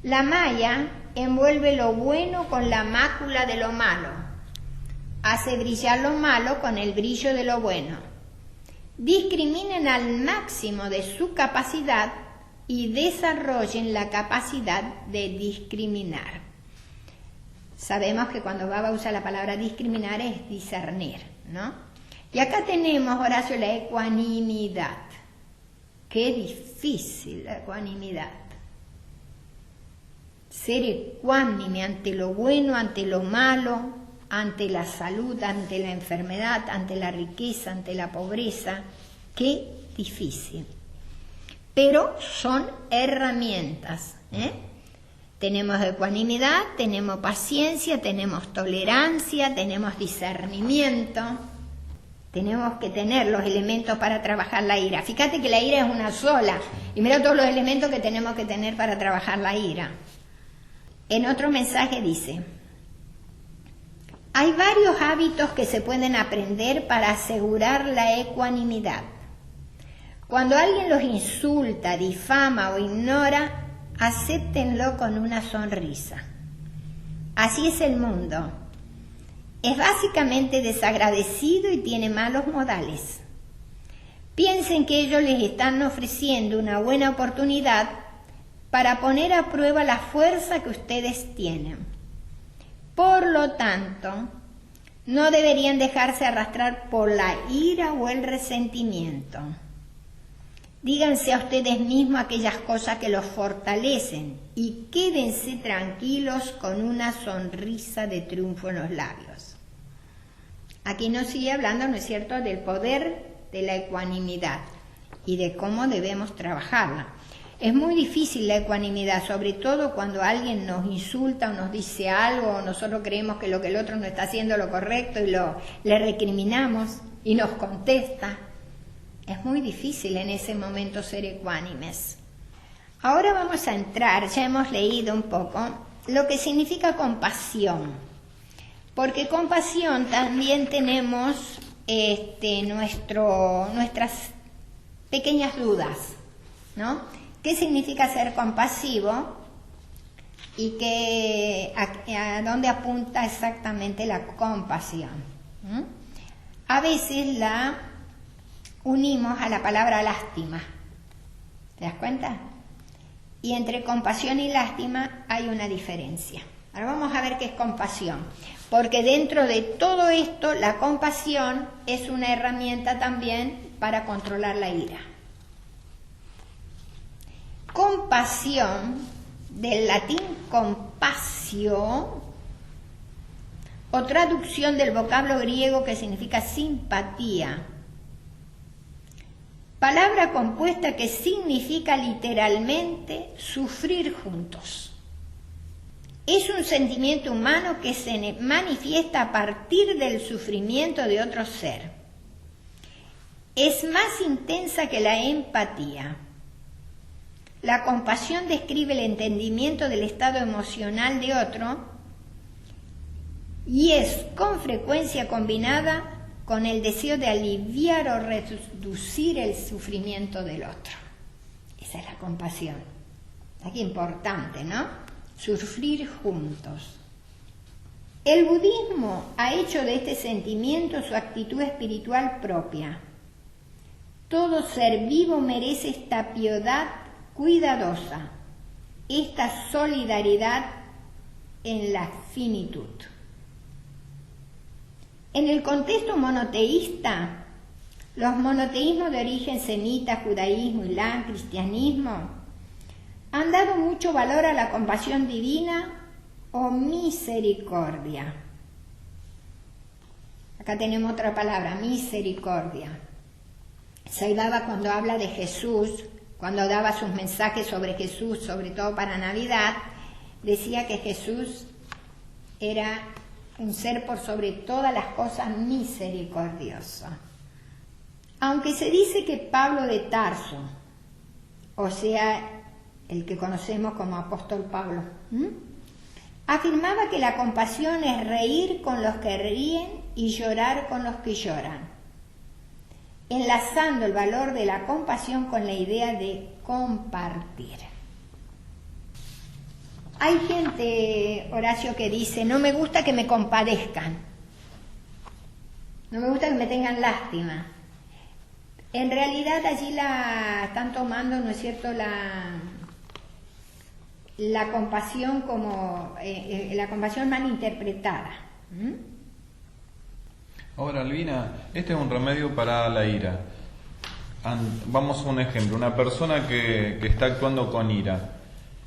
La maya envuelve lo bueno con la mácula de lo malo. Hace brillar lo malo con el brillo de lo bueno. Discriminen al máximo de su capacidad y desarrollen la capacidad de discriminar. Sabemos que cuando Baba usa la palabra discriminar es discernir, ¿no? Y acá tenemos, Horacio, la ecuanimidad. Qué difícil la ecuanimidad. Ser ecuánime ante lo bueno, ante lo malo, ante la salud, ante la enfermedad, ante la riqueza, ante la pobreza. Qué difícil. Pero son herramientas, Tenemos ecuanimidad, tenemos paciencia, tenemos tolerancia, tenemos discernimiento. Tenemos que tener los elementos para trabajar la ira. Fíjate que la ira es una sola. Y mira todos los elementos que tenemos que tener para trabajar la ira. En otro mensaje dice, hay varios hábitos que se pueden aprender para asegurar la ecuanimidad. Cuando alguien los insulta, difama o ignora, acéptenlo con una sonrisa. Así es el mundo. Es básicamente desagradecido y tiene malos modales. Piensen que ellos les están ofreciendo una buena oportunidad para poner a prueba la fuerza que ustedes tienen. Por lo tanto, no deberían dejarse arrastrar por la ira o el resentimiento. Díganse a ustedes mismos aquellas cosas que los fortalecen y quédense tranquilos con una sonrisa de triunfo en los labios. Aquí nos sigue hablando, ¿no es cierto?, del poder de la ecuanimidad y de cómo debemos trabajarla. Es muy difícil la ecuanimidad, sobre todo cuando alguien nos insulta o nos dice algo, o nosotros creemos que lo que el otro no está haciendo es lo correcto y le recriminamos y nos contesta. Es muy difícil en ese momento ser ecuánimes. Ahora vamos a entrar, ya hemos leído un poco, lo que significa compasión. Porque compasión también tenemos nuestras pequeñas dudas, ¿no? ¿Qué significa ser compasivo? Y a dónde apunta exactamente la compasión. A veces la unimos a la palabra lástima. ¿Te das cuenta? Y entre compasión y lástima hay una diferencia. Ahora vamos a ver qué es compasión. Porque dentro de todo esto, la compasión es una herramienta también para controlar la ira. Compasión, del latín compasio, o traducción del vocablo griego que significa simpatía. Palabra compuesta que significa literalmente sufrir juntos. Es un sentimiento humano que se manifiesta a partir del sufrimiento de otro ser. Es más intensa que la empatía. La compasión describe el entendimiento del estado emocional de otro y es con frecuencia combinada con el deseo de aliviar o reducir el sufrimiento del otro. Esa es la compasión. Aquí importante, ¿no? Sufrir juntos. El budismo ha hecho de este sentimiento su actitud espiritual propia. Todo ser vivo merece esta piedad cuidadosa, esta solidaridad en la finitud. En el contexto monoteísta, los monoteísmos de origen semita, judaísmo, islam, cristianismo, han dado mucho valor a la compasión divina o misericordia. Acá tenemos otra palabra, misericordia. Sai Baba, cuando habla de Jesús, cuando daba sus mensajes sobre Jesús, sobre todo para Navidad, decía que Jesús era un ser por sobre todas las cosas misericordioso. Aunque se dice que Pablo de Tarso, o sea, el que conocemos como apóstol Pablo, afirmaba que la compasión es reír con los que ríen y llorar con los que lloran, enlazando el valor de la compasión con la idea de compartir. Hay gente, Horacio, que dice, no me gusta que me compadezcan, no me gusta que me tengan lástima. En realidad allí la están tomando, ¿no es cierto?, la compasión como la compasión mal interpretada. Ahora, Albina, este es un remedio para la ira. Vamos a un ejemplo, una persona que está actuando con ira.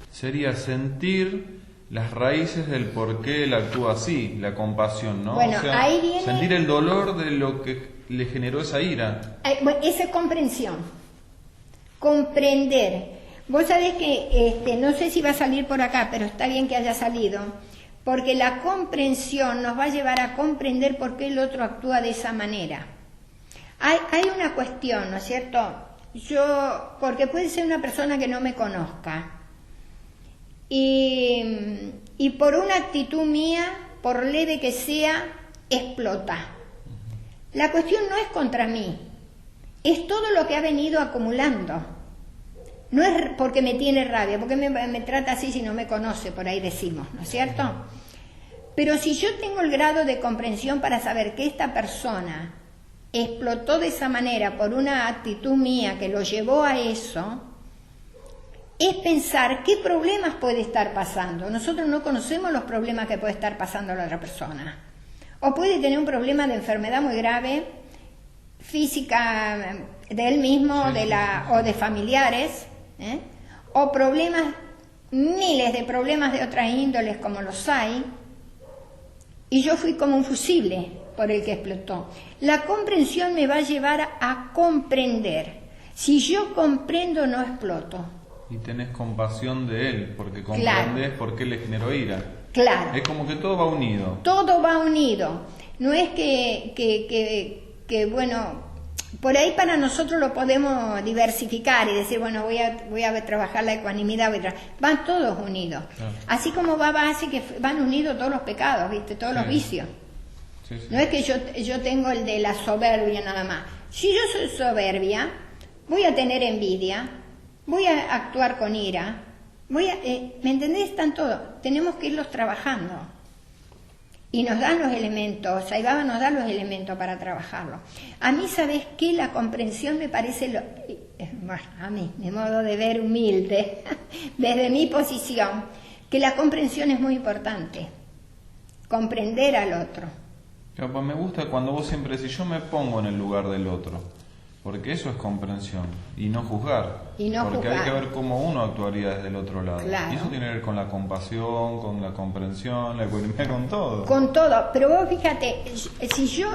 Sería sentir las raíces del por qué él actúa así, la compasión, ¿no? Bueno, o sea, ahí viene... sentir el dolor de lo que le generó esa ira. Bueno, esa es comprensión. Comprender. Vos sabés que, no sé si va a salir por acá, pero está bien que haya salido, porque la comprensión nos va a llevar a comprender por qué el otro actúa de esa manera. Hay una cuestión, ¿no es cierto? Porque puede ser una persona que no me conozca, y por una actitud mía, por leve que sea, explota. La cuestión no es contra mí, es todo lo que ha venido acumulando. No es porque me tiene rabia, porque me trata así si no me conoce, por ahí decimos, ¿no es cierto? Pero si yo tengo el grado de comprensión para saber que esta persona explotó de esa manera por una actitud mía que lo llevó a eso, es pensar qué problemas puede estar pasando. Nosotros no conocemos los problemas que puede estar pasando la otra persona. O puede tener un problema de enfermedad muy grave, física de él mismo, o de familiares, o problemas, miles de problemas de otras índoles como los hay, y yo fui como un fusible por el que explotó. La comprensión me va a llevar a comprender. Si yo comprendo, no exploto. Y tenés compasión de él, porque comprendés por qué le generó ira. Claro. Es como que todo va unido. Todo va unido. No es que bueno, por ahí para nosotros lo podemos diversificar y decir, bueno, voy a trabajar la ecuanimidad, van todos unidos. Claro. Así como va base que van unidos todos los pecados, ¿viste? Todos los vicios. Sí, sí. No es que yo tengo el de la soberbia nada más. Si yo soy soberbia, voy a tener envidia, voy a actuar con ira, ¿me entendés? Están todos. Tenemos que irlos trabajando. Y nos dan los elementos, Sai Baba nos da los elementos para trabajarlo. A mí, ¿sabes qué? La comprensión me parece, bueno, a mí, de modo de ver humilde, desde mi posición, que la comprensión es muy importante. Comprender al otro. Pero pues me gusta cuando vos siempre decís, yo me pongo en el lugar del otro, porque eso es comprensión, y no juzgar. Y no porque juzgar. hay que ver cómo uno actuaría desde el otro lado. Claro. Y eso tiene que ver con la compasión, con la comprensión, la ecuanimidad, con todo. Con todo, pero vos fíjate, si yo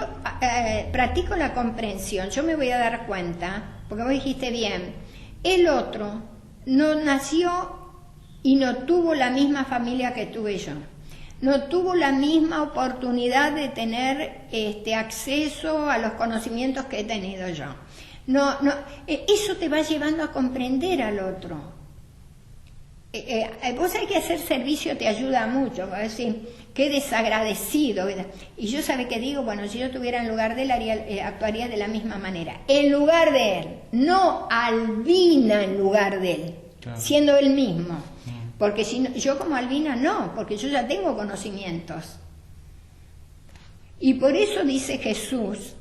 practico la comprensión, yo me voy a dar cuenta, porque vos dijiste bien, el otro no nació y no tuvo la misma familia que tuve yo. No tuvo la misma oportunidad de tener acceso a los conocimientos que he tenido yo. Eso te va llevando a comprender al otro. Vos sabés que hacer servicio te ayuda mucho, a decir, qué desagradecido. Y yo sabe que digo, bueno, si yo estuviera en lugar de él, actuaría de la misma manera. En lugar de él, no Albina en lugar de él, claro, siendo él mismo. Porque si no, yo como Albina no, porque yo ya tengo conocimientos. Y por eso dice Jesús,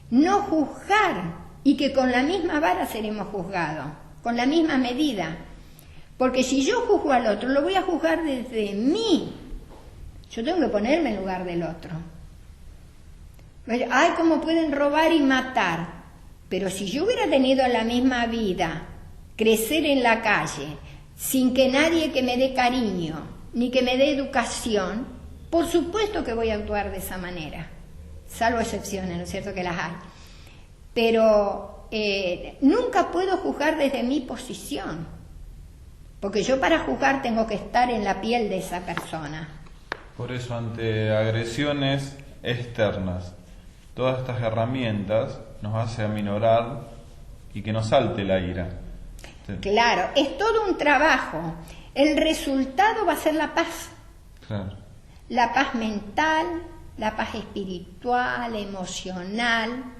no juzgar, y que con la misma vara seremos juzgados, con la misma medida. Porque si yo juzgo al otro, lo voy a juzgar desde mí. Yo tengo que ponerme en lugar del otro. Ay, cómo pueden robar y matar. Pero si yo hubiera tenido la misma vida, crecer en la calle, sin que nadie que me dé cariño, ni que me dé educación, por supuesto que voy a actuar de esa manera. Salvo excepciones, ¿no es cierto que las hay? Pero nunca puedo juzgar desde mi posición. Porque yo para juzgar tengo que estar en la piel de esa persona. Por eso, ante agresiones externas, todas estas herramientas nos hace aminorar y que nos salte la ira. Sí. Claro, es todo un trabajo. El resultado va a ser la paz. Claro. La paz mental, la paz espiritual, emocional.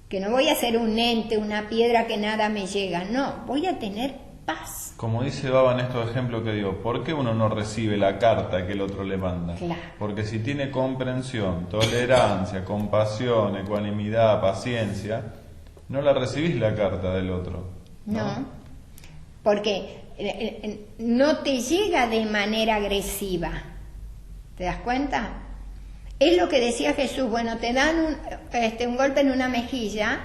Que no voy a ser un ente, una piedra que nada me llega. No, voy a tener paz. Como dice Baba en estos ejemplos que digo, ¿por qué uno no recibe la carta que el otro le manda? Claro. Porque si tiene comprensión, tolerancia, compasión, ecuanimidad, paciencia, no la recibís la carta del otro. No, porque no te llega de manera agresiva. ¿Te das cuenta? Es lo que decía Jesús, bueno, te dan un golpe en una mejilla,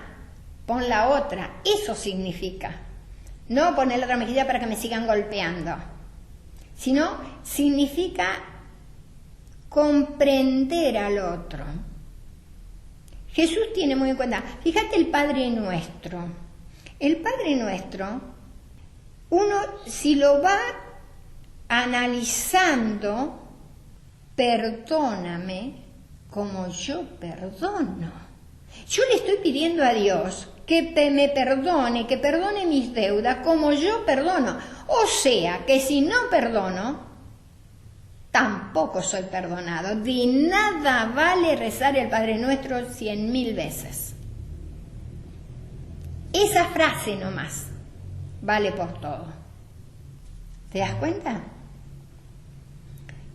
pon la otra. Eso significa. No poner la otra mejilla para que me sigan golpeando, sino significa comprender al otro. Jesús tiene muy en cuenta, fíjate el Padre Nuestro. El Padre Nuestro, uno si lo va analizando, perdóname como yo perdono. Yo le estoy pidiendo a Dios que me perdone, que perdone mis deudas como yo perdono. O sea, que si no perdono, tampoco soy perdonado. De nada vale rezar el Padre Nuestro 100.000 veces. Esa frase nomás vale por todo. ¿Te das cuenta?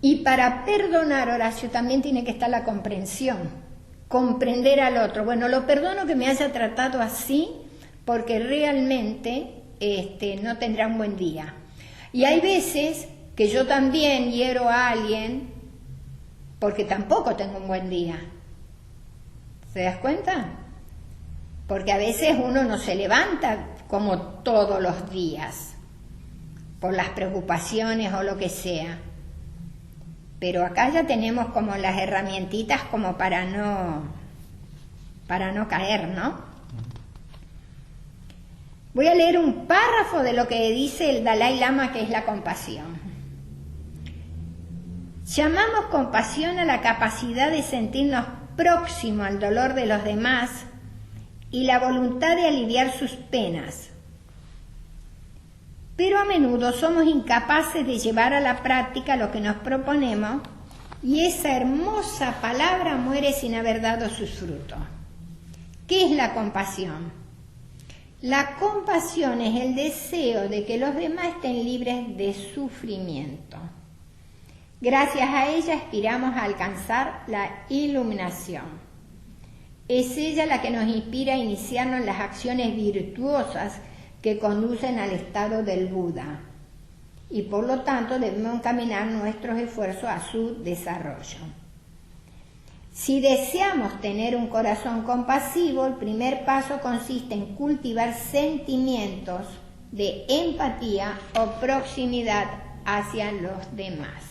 Y para perdonar, Horacio, también tiene que estar la comprensión. Comprender al otro. Bueno, lo perdono que me haya tratado así porque realmente no tendrá un buen día. Y hay veces que yo también hiero a alguien porque tampoco tengo un buen día. ¿Se das cuenta? Porque a veces uno no se levanta como todos los días por las preocupaciones o lo que sea. Pero acá ya tenemos como las herramientitas como para no caer, ¿no? Voy a leer un párrafo de lo que dice el Dalai Lama, que es la compasión. Llamamos compasión a la capacidad de sentirnos próximo al dolor de los demás y la voluntad de aliviar sus penas. Pero a menudo somos incapaces de llevar a la práctica lo que nos proponemos y esa hermosa palabra muere sin haber dado sus frutos. ¿Qué es la compasión? La compasión es el deseo de que los demás estén libres de sufrimiento. Gracias a ella aspiramos a alcanzar la iluminación. Es ella la que nos inspira a iniciarnos en las acciones virtuosas que conducen al estado del Buda. Y por lo tanto debemos encaminar nuestros esfuerzos a su desarrollo. Si deseamos tener un corazón compasivo, el primer paso consiste en cultivar sentimientos de empatía o proximidad hacia los demás.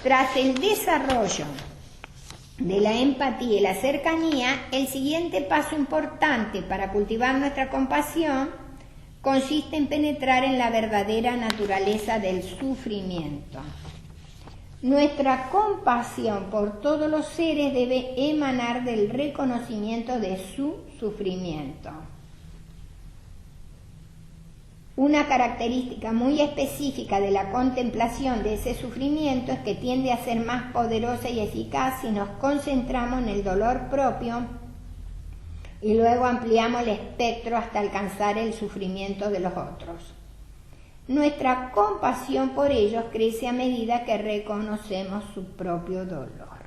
Tras el desarrollo de la empatía y la cercanía, el siguiente paso importante para cultivar nuestra compasión consiste en penetrar en la verdadera naturaleza del sufrimiento. Nuestra compasión por todos los seres debe emanar del reconocimiento de su sufrimiento. Una característica muy específica de la contemplación de ese sufrimiento es que tiende a ser más poderosa y eficaz si nos concentramos en el dolor propio y luego ampliamos el espectro hasta alcanzar el sufrimiento de los otros. Nuestra compasión por ellos crece a medida que reconocemos su propio dolor.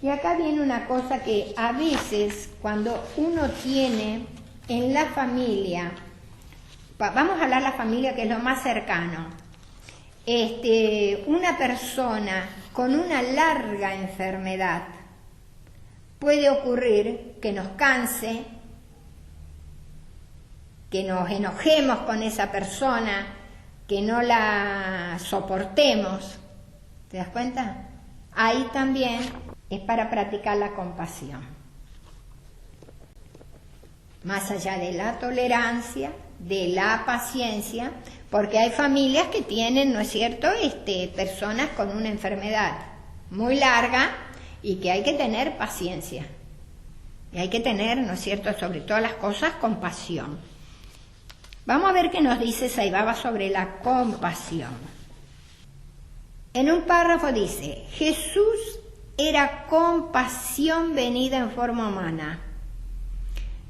Y acá viene una cosa que a veces cuando uno tiene en la familia, vamos a hablar de la familia que es lo más cercano, una persona con una larga enfermedad, puede ocurrir que nos canse, que nos enojemos con esa persona, que no la soportemos. ¿Te das cuenta? Ahí también es para practicar la compasión. Más allá de la tolerancia, de la paciencia, porque hay familias que tienen, ¿no es cierto?, personas con una enfermedad muy larga y que hay que tener paciencia. Y hay que tener, ¿no es cierto?, sobre todas las cosas, compasión. Vamos a ver qué nos dice Sai Baba sobre la compasión. En un párrafo dice: Jesús era compasión venida en forma humana.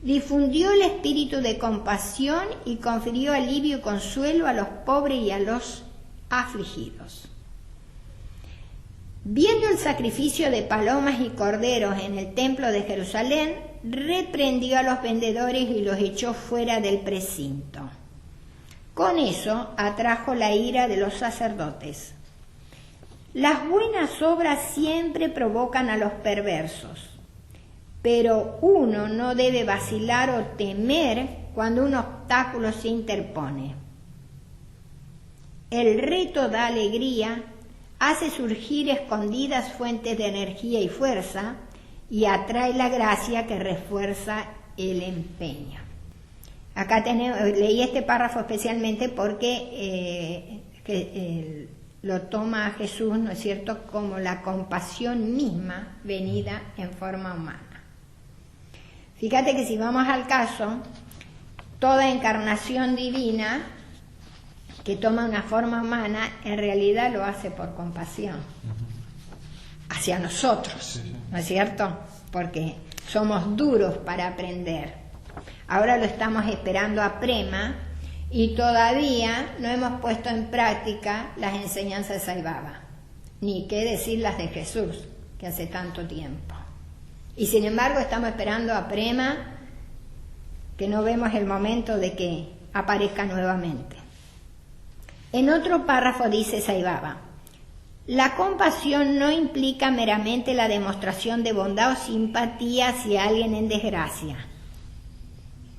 Difundió el espíritu de compasión y confirió alivio y consuelo a los pobres y a los afligidos. Viendo el sacrificio de palomas y corderos en el templo de Jerusalén, reprendió a los vendedores y los echó fuera del precinto. Con eso atrajo la ira de los sacerdotes. Las buenas obras siempre provocan a los perversos, pero uno no debe vacilar o temer cuando un obstáculo se interpone. El reto da alegría, hace surgir escondidas fuentes de energía y fuerza y atrae la gracia que refuerza el empeño. Acá leí este párrafo especialmente porque lo toma Jesús, ¿no es cierto?, como la compasión misma venida en forma humana. Fíjate que si vamos al caso, toda encarnación divina que toma una forma humana, en realidad lo hace por compasión hacia nosotros, ¿no es cierto? Porque somos duros para aprender. Ahora lo estamos esperando a Prema y todavía no hemos puesto en práctica las enseñanzas de Sai Baba, ni qué decir las de Jesús, que hace tanto tiempo. Y sin embargo estamos esperando a Prema, que no vemos el momento de que aparezca nuevamente. En otro párrafo dice Sai Baba: la compasión no implica meramente la demostración de bondad o simpatía hacia alguien en desgracia.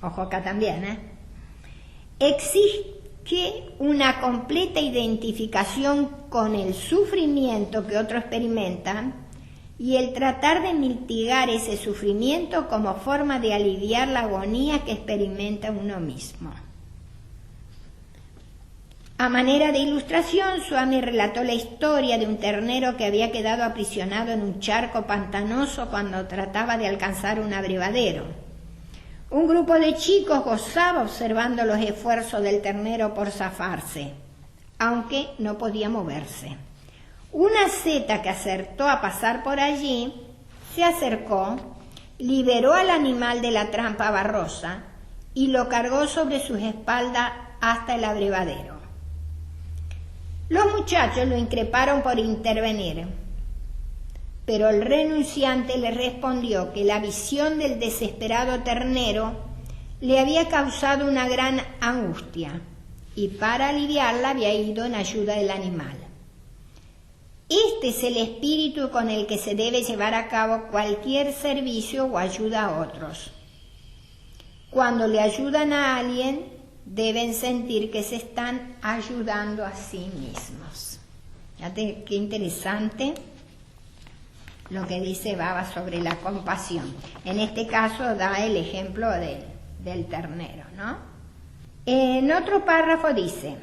Ojo acá también, exige una completa identificación con el sufrimiento que otro experimenta y el tratar de mitigar ese sufrimiento como forma de aliviar la agonía que experimenta uno mismo. A manera de ilustración, Swami relató la historia de un ternero que había quedado aprisionado en un charco pantanoso cuando trataba de alcanzar un abrevadero. Un grupo de chicos gozaba observando los esfuerzos del ternero por zafarse, aunque no podía moverse. Una seta que acertó a pasar por allí se acercó, liberó al animal de la trampa barrosa y lo cargó sobre sus espaldas hasta el abrevadero. Los muchachos lo increparon por intervenir, pero el renunciante le respondió que la visión del desesperado ternero le había causado una gran angustia y para aliviarla había ido en ayuda del animal. Este es el espíritu con el que se debe llevar a cabo cualquier servicio o ayuda a otros. Cuando le ayudan a alguien, deben sentir que se están ayudando a sí mismos. Fíjate qué interesante lo que dice Baba sobre la compasión. En este caso da el ejemplo del ternero, ¿no? En otro párrafo dice: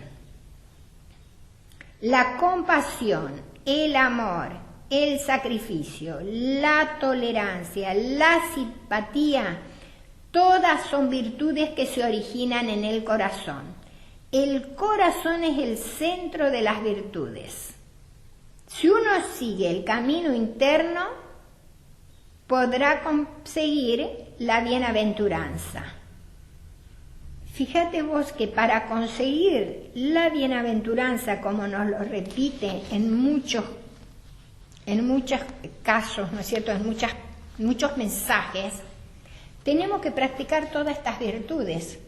la compasión, el amor, el sacrificio, la tolerancia, la simpatía, todas son virtudes que se originan en el corazón. El corazón es el centro de las virtudes. Si uno sigue el camino interno, podrá conseguir la bienaventuranza. Fíjate vos que para conseguir la bienaventuranza, como nos lo repite en muchos casos, ¿no es cierto?, en muchos mensajes, tenemos que practicar todas estas virtudes.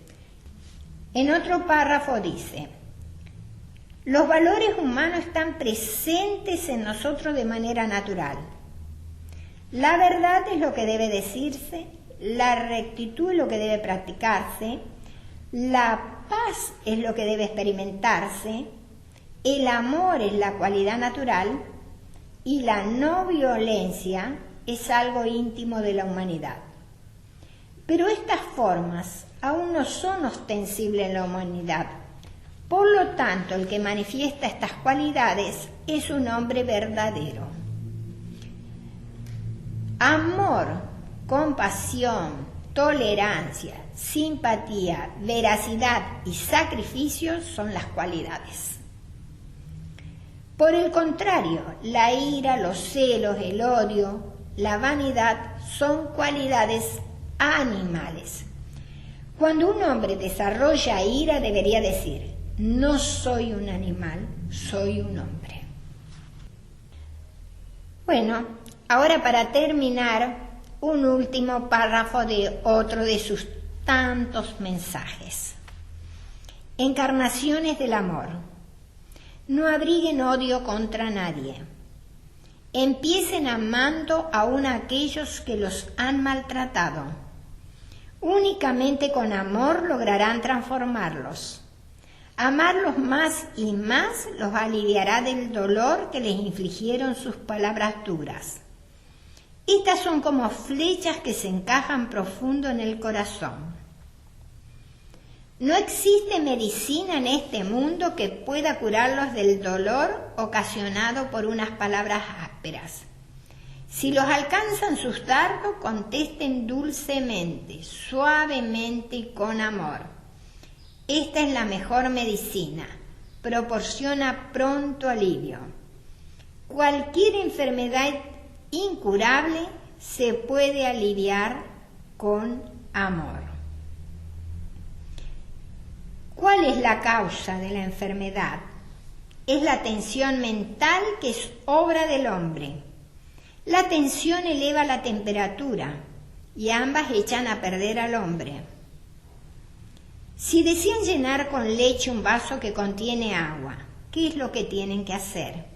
En otro párrafo dice: los valores humanos están presentes en nosotros de manera natural. La verdad es lo que debe decirse, la rectitud es lo que debe practicarse, la paz es lo que debe experimentarse, el amor es la cualidad natural y la no violencia es algo íntimo de la humanidad. Pero estas formas aún no son ostensibles en la humanidad. Por lo tanto, el que manifiesta estas cualidades es un hombre verdadero. Amor, compasión, tolerancia, simpatía, veracidad y sacrificio son las cualidades. Por el contrario, la ira, los celos, el odio, la vanidad son cualidades animales. Cuando un hombre desarrolla ira, debería decir: no soy un animal, soy un hombre. Bueno, ahora para terminar, un último párrafo de otro de sus tantos mensajes. Encarnaciones del amor. No abriguen odio contra nadie. Empiecen amando aún a aquellos que los han maltratado. Únicamente con amor lograrán transformarlos. Amarlos más y más los aliviará del dolor que les infligieron sus palabras duras. Estas son como flechas que se encajan profundo en el corazón. No existe medicina en este mundo que pueda curarlos del dolor ocasionado por unas palabras ásperas. Si los alcanzan sus dardos, contesten dulcemente, suavemente y con amor. Esta es la mejor medicina, proporciona pronto alivio. Cualquier enfermedad incurable se puede aliviar con amor. ¿Cuál es la causa de la enfermedad? Es la tensión mental, que es obra del hombre. La tensión eleva la temperatura y ambas echan a perder al hombre. Si desean llenar con leche un vaso que contiene agua, ¿qué es lo que tienen que hacer?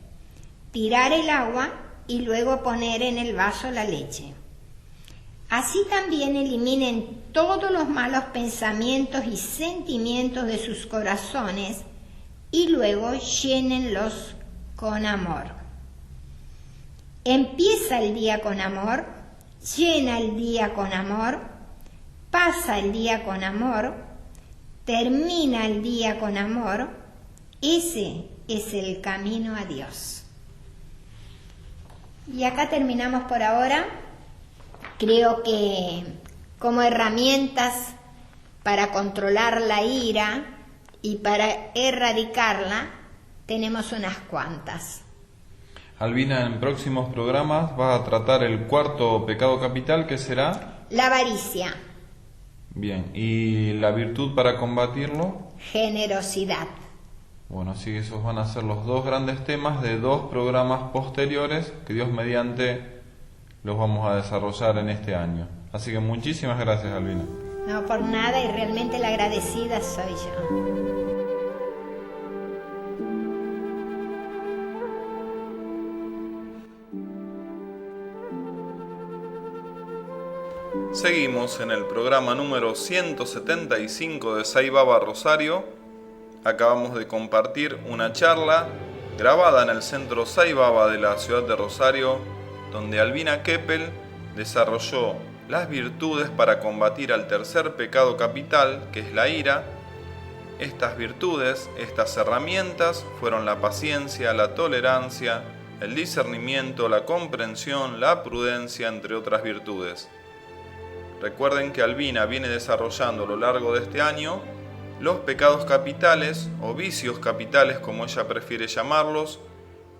Tirar el agua y luego poner en el vaso la leche. Así también eliminen todos los malos pensamientos y sentimientos de sus corazones y luego llénenlos con amor. Empieza el día con amor, llena el día con amor, pasa el día con amor, termina el día con amor Ese es el camino a Dios. Y acá terminamos por ahora. Creo que como herramientas para controlar la ira y para erradicarla tenemos unas cuantas. Albina, en próximos programas vas a tratar el cuarto pecado capital, que será La avaricia. Bien, ¿y la virtud para combatirlo? Generosidad. Bueno, así que esos van a ser los dos grandes temas de dos programas posteriores que Dios mediante los vamos a desarrollar en este año. Así que muchísimas gracias, Albina. No por nada, y realmente la agradecida soy yo. Seguimos en el programa número 175 de Sai Baba Rosario. Acabamos de compartir una charla grabada en el centro Sai Baba de la ciudad de Rosario, donde Albina Keppel desarrolló las virtudes para combatir al tercer pecado capital, que es la ira. Estas virtudes, estas herramientas, fueron la paciencia, la tolerancia, el discernimiento, la comprensión, la prudencia, entre otras virtudes. Recuerden que Albina viene desarrollando a lo largo de este año los pecados capitales o vicios capitales, como ella prefiere llamarlos,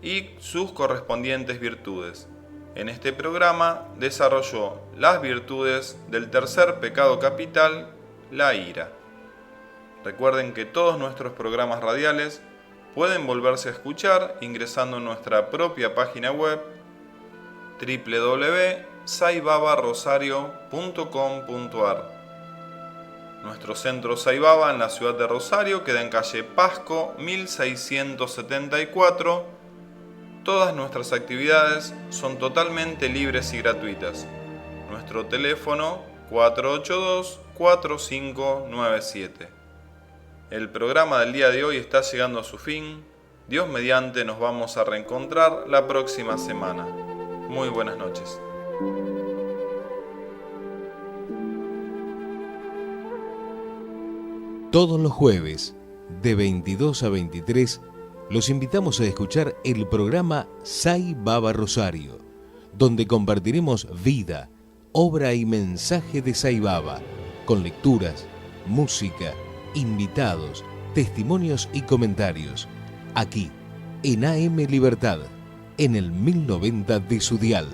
y sus correspondientes virtudes. En este programa desarrolló las virtudes del tercer pecado capital, la ira. Recuerden que todos nuestros programas radiales pueden volverse a escuchar ingresando en nuestra propia página web www.saibabarosario.com.ar. Nuestro centro Sai Baba en la ciudad de Rosario queda en calle Pasco 1674. Todas nuestras actividades son totalmente libres y gratuitas. Nuestro teléfono 482-4597. El programa del día de hoy está llegando a su fin. Dios mediante nos vamos a reencontrar la próxima semana. Muy buenas noches. Todos los jueves, de 22 a 23, los invitamos a escuchar el programa Sai Baba Rosario, donde compartiremos vida, obra y mensaje de Sai Baba, con lecturas, música, invitados, testimonios y comentarios, aquí, en AM Libertad, en el 1090 de su dial.